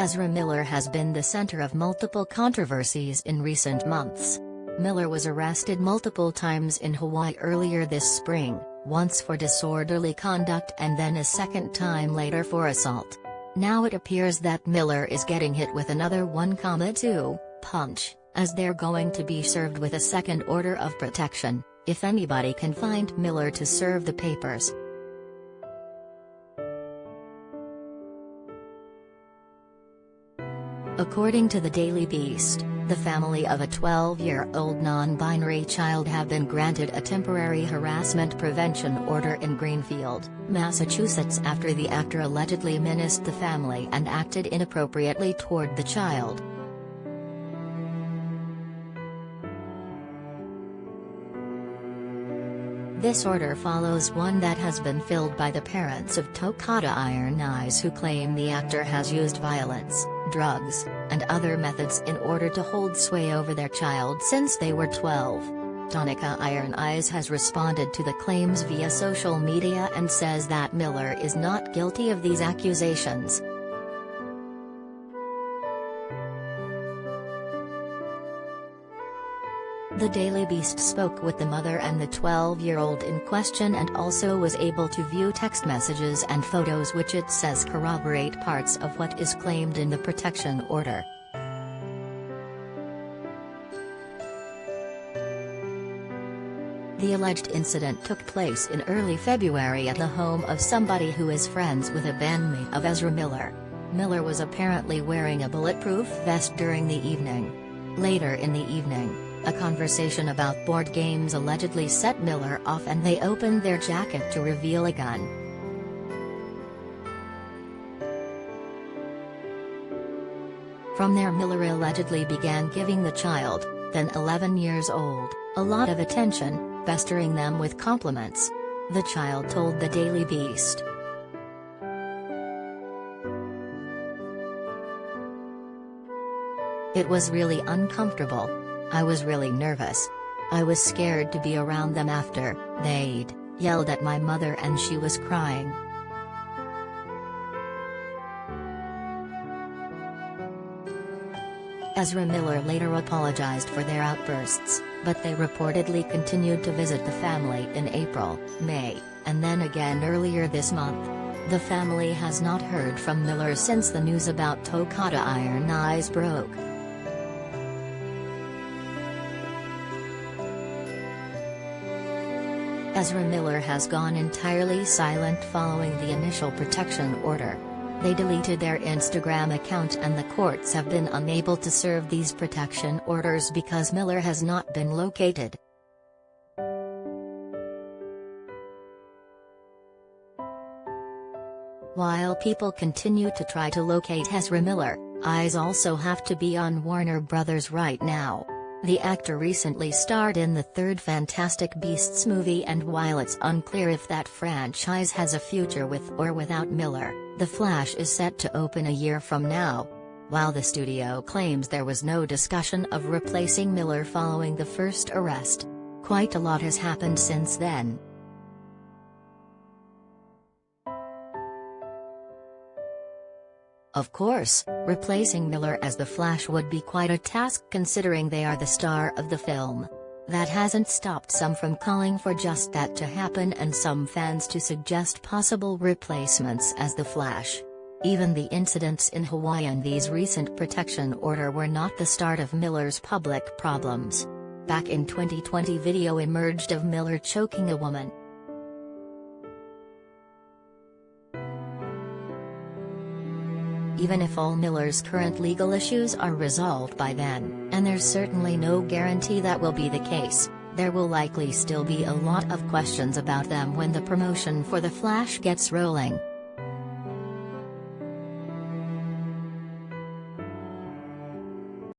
Ezra Miller has been the center of multiple controversies in recent months. Miller was arrested multiple times in Hawaii earlier this spring, once for disorderly conduct and then a second time later for assault. Now it appears that Miller is getting hit with another 1,2 punch, as they're going to be served with a second order of protection, if anybody can find Miller to serve the papers. According to the Daily Beast, the family of a 12-year-old non-binary child have been granted a temporary harassment prevention order in Greenfield, Massachusetts after the actor allegedly menaced the family and acted inappropriately toward the child. This order follows one that has been filled by the parents of Tokata Iron Eyes, who claim the actor has used violence, drugs, and other methods in order to hold sway over their child since they were 12. Tonica Iron Eyes has responded to the claims via social media and says that Miller is not guilty of these accusations. The Daily Beast spoke with the mother and the 12-year-old in question and also was able to view text messages and photos which it says corroborate parts of what is claimed in the protection order. The alleged incident took place in early February at the home of somebody who is friends with a bandmate of Ezra Miller. Miller was apparently wearing a bulletproof vest during the evening. Later in the evening, a conversation about board games allegedly set Miller off and they opened their jacket to reveal a gun. From there Miller allegedly began giving the child, then 11 years old, a lot of attention, pestering them with compliments. The child told the Daily Beast. "It was really uncomfortable. I was really nervous. I was scared to be around them after. They'd yelled at my mother and she was crying." Ezra Miller later apologized for their outbursts, but they reportedly continued to visit the family in April, May, and then again earlier this month. The family has not heard from Miller since the news about Tokata Iron Eyes broke. Ezra Miller has gone entirely silent following the initial protection order. They deleted their Instagram account and the courts have been unable to serve these protection orders because Miller has not been located. While people continue to try to locate Ezra Miller, eyes also have to be on Warner Brothers right now. The actor recently starred in the third Fantastic Beasts movie, and while it's unclear if that franchise has a future with or without Miller, The Flash is set to open a year from now. While the studio claims there was no discussion of replacing Miller following the first arrest, quite a lot has happened since then. Of course, replacing Miller as the Flash would be quite a task considering they are the star of the film. That hasn't stopped some from calling for just that to happen and some fans to suggest possible replacements as the Flash. Even the incidents in Hawaii and these recent protection order were not the start of Miller's public problems. Back in 2020, video emerged of Miller choking a woman. Even if all Miller's current legal issues are resolved by then, and there's certainly no guarantee that will be the case, there will likely still be a lot of questions about them when the promotion for The Flash gets rolling.